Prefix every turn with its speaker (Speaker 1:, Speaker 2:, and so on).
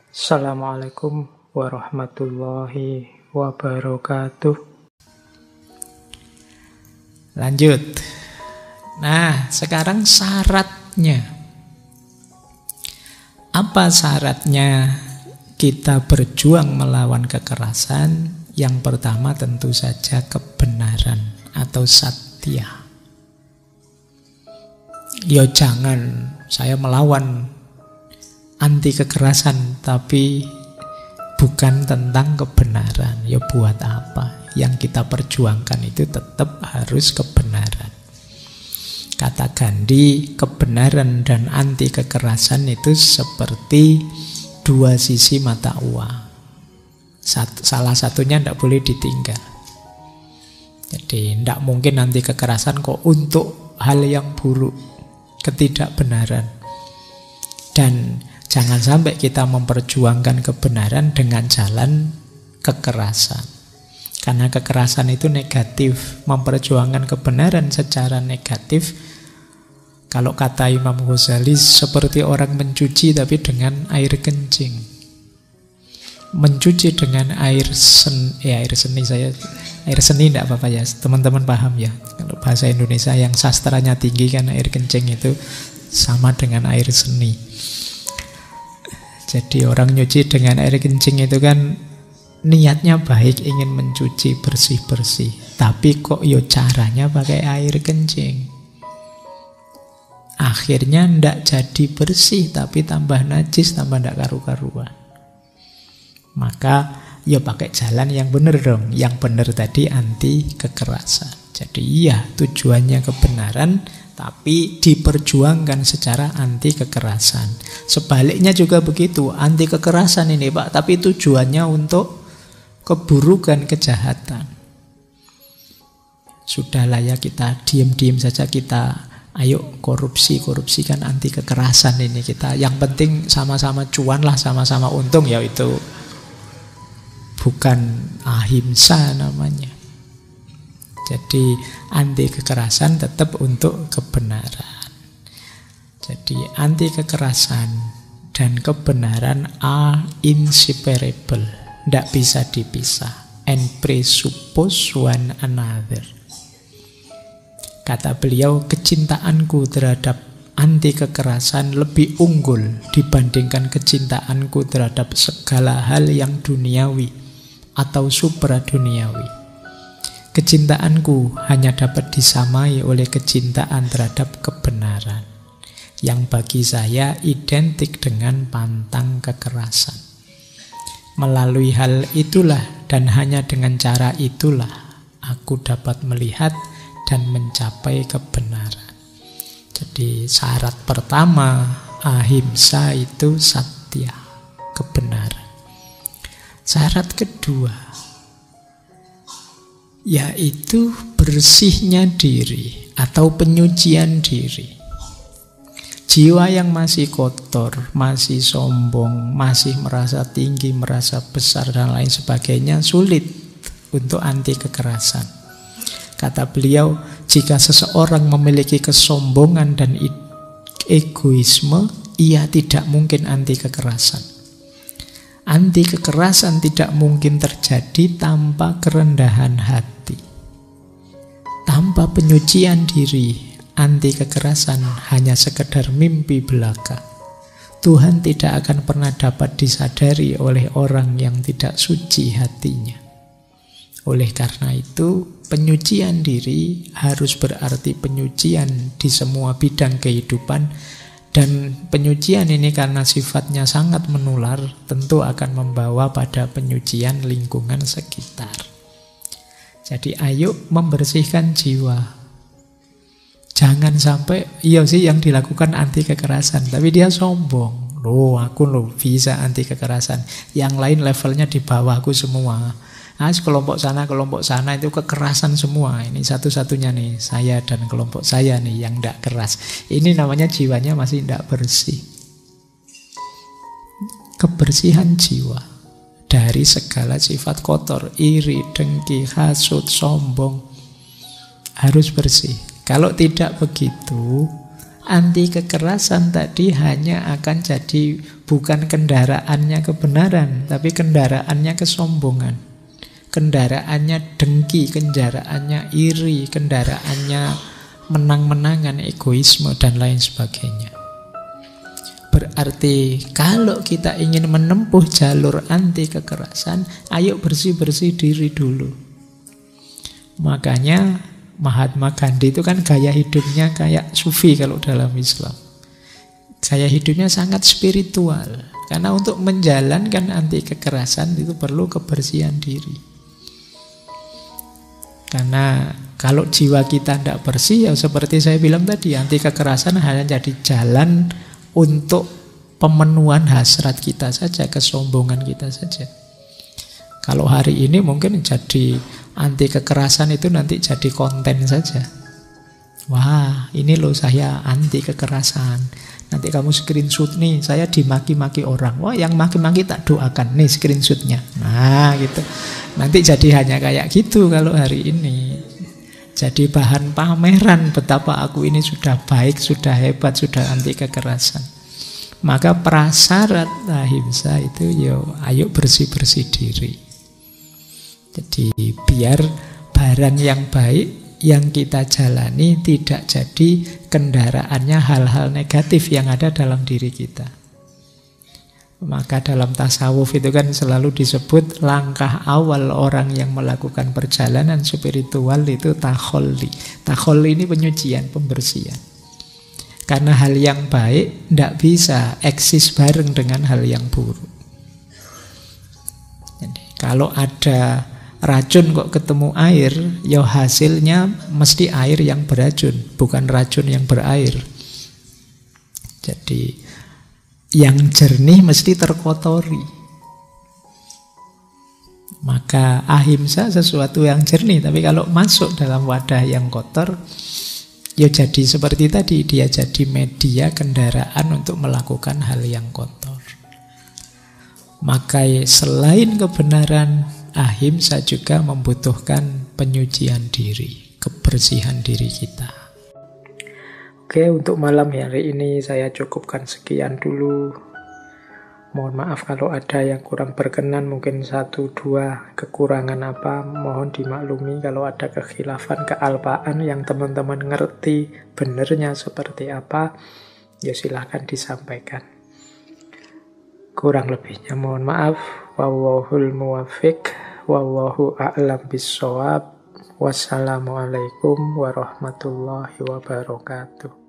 Speaker 1: Assalamualaikum warahmatullahi wabarakatuh.
Speaker 2: Lanjut. Nah, sekarang syaratnya. Apa syaratnya kita berjuang melawan kekerasan? Yang pertama tentu saja kebenaran atau satya. Ya jangan saya melawan anti kekerasan tapi bukan tentang kebenaran. Ya buat apa? Yang kita perjuangkan itu tetap harus kebenaran. Kata Gandhi, kebenaran dan anti kekerasan itu seperti dua sisi mata uang. Salah satunya tidak boleh ditinggal. Jadi tidak mungkin anti kekerasan kok untuk hal yang buruk, ketidakbenaran. Dan jangan sampai kita memperjuangkan kebenaran dengan jalan kekerasan. Karena kekerasan itu negatif. Memperjuangkan kebenaran secara negatif, kalau kata Imam Ghazali, seperti orang mencuci tapi dengan air kencing. Mencuci dengan air seni tidak apa-apa ya, teman-teman paham ya. Kalau bahasa Indonesia yang sastranya tinggi kan air kencing itu sama dengan air seni. Jadi orang nyuci dengan air kencing itu kan niatnya baik, ingin mencuci bersih-bersih. Tapi kok yo caranya pakai air kencing. Akhirnya ndak jadi bersih, tapi tambah najis, tambah ndak karu-karuan. Maka ya pakai jalan yang benar dong. Yang benar tadi anti kekerasan. Jadi iya tujuannya kebenaran, tapi diperjuangkan secara anti kekerasan. Sebaliknya juga begitu, anti kekerasan ini Pak, tapi tujuannya untuk keburukan, kejahatan. Sudahlah ya, kita diam-diam saja, kita ayo korupsi kan anti kekerasan ini kita. Yang penting sama-sama cuan lah, sama-sama untung, ya itu bukan ahimsa namanya. Jadi anti kekerasan tetap untuk kebenaran. Jadi anti kekerasan dan kebenaran are inseparable, tidak bisa dipisah, and presuppose one another. Kata beliau, kecintaanku terhadap anti kekerasan lebih unggul dibandingkan kecintaanku terhadap segala hal yang duniawi atau supraduniawi. Kecintaanku hanya dapat disamai oleh kecintaan terhadap kebenaran, yang bagi saya identik dengan pantang kekerasan. Melalui hal itulah dan hanya dengan cara itulah aku dapat melihat dan mencapai kebenaran. Jadi syarat pertama ahimsa itu satya, kebenaran. Syarat kedua yaitu bersihnya diri atau penyucian diri. Jiwa yang masih kotor, masih sombong, masih merasa tinggi, merasa besar dan lain sebagainya sulit untuk anti kekerasan. Kata beliau, jika seseorang memiliki kesombongan dan egoisme, ia tidak mungkin anti kekerasan. Anti kekerasan tidak mungkin terjadi tanpa kerendahan hati. Tanpa penyucian diri, anti kekerasan hanya sekedar mimpi belaka. Tuhan tidak akan pernah dapat disadari oleh orang yang tidak suci hatinya. Oleh karena itu, penyucian diri harus berarti penyucian di semua bidang kehidupan. Dan penyucian ini karena sifatnya sangat menular, tentu akan membawa pada penyucian lingkungan sekitar. Jadi ayo membersihkan jiwa. Jangan sampai, iya sih yang dilakukan anti kekerasan, tapi dia sombong. Loh, aku loh bisa anti kekerasan. Yang lain levelnya di bawahku semua. Kelompok sana itu kekerasan semua. Ini satu-satunya nih, saya dan kelompok saya nih yang tidak keras. Ini namanya jiwanya masih tidak bersih. Kebersihan jiwa dari segala sifat kotor, iri, dengki, hasut, sombong harus bersih. Kalau tidak begitu, Anti kekerasan tadi hanya akan jadi bukan kendaraannya kebenaran, tapi kendaraannya kesombongan. Kendaraannya dengki, kendaraannya iri, kendaraannya menang-menangan, egoisme, dan lain sebagainya. Berarti kalau kita ingin menempuh jalur anti kekerasan, ayo bersih-bersih diri dulu. Makanya Mahatma Gandhi itu kan gaya hidupnya kayak sufi kalau dalam Islam. Gaya hidupnya sangat spiritual. Karena untuk menjalankan anti kekerasan itu perlu kebersihan diri. Karena kalau jiwa kita tidak bersih, ya seperti saya bilang tadi, anti kekerasan hanya jadi jalan untuk pemenuhan hasrat kita saja, kesombongan kita saja. Kalau hari ini mungkin jadi anti kekerasan itu nanti jadi konten saja. Wah, ini loh saya anti kekerasan. Nanti kamu screenshot nih, saya dimaki-maki orang. Wah, yang maki-maki tak doakan. Nih screenshotnya. Nah, gitu. Nanti jadi hanya kayak gitu kalau hari ini. Jadi bahan pameran betapa aku ini sudah baik, sudah hebat, sudah anti kekerasan. Maka prasyarat ahimsa itu ayo bersih-bersih diri. Jadi biar barang yang baik yang kita jalani tidak jadi kendaraannya hal-hal negatif yang ada dalam diri kita. Maka dalam tasawuf itu kan selalu disebut langkah awal orang yang melakukan perjalanan spiritual itu takholli. Takholli ini penyucian, pembersihan. Karena hal yang baik tidak bisa eksis bareng dengan hal yang buruk. Jadi, kalau ada racun kok ketemu air, ya hasilnya mesti air yang beracun, bukan racun yang berair. Jadi yang jernih mesti terkotori. Maka ahimsa sesuatu yang jernih, tapi kalau masuk dalam wadah yang kotor, ya jadi seperti tadi, dia jadi media kendaraan untuk melakukan hal yang kotor. Maka selain kebenaran, ahimsa juga membutuhkan penyucian diri, kebersihan diri kita.
Speaker 1: Oke, untuk malam hari ini saya cukupkan sekian dulu. Mohon maaf kalau ada yang kurang berkenan, mungkin 1-2 kekurangan apa, mohon dimaklumi. Kalau ada kekhilafan, kealpaan yang teman-teman ngerti benernya seperti apa, ya silahkan disampaikan. Kurang lebihnya mohon maaf. Wallahul muwaffiq, wallahu a'lam bissawab. Wassalamualaikum warahmatullahi wabarakatuh.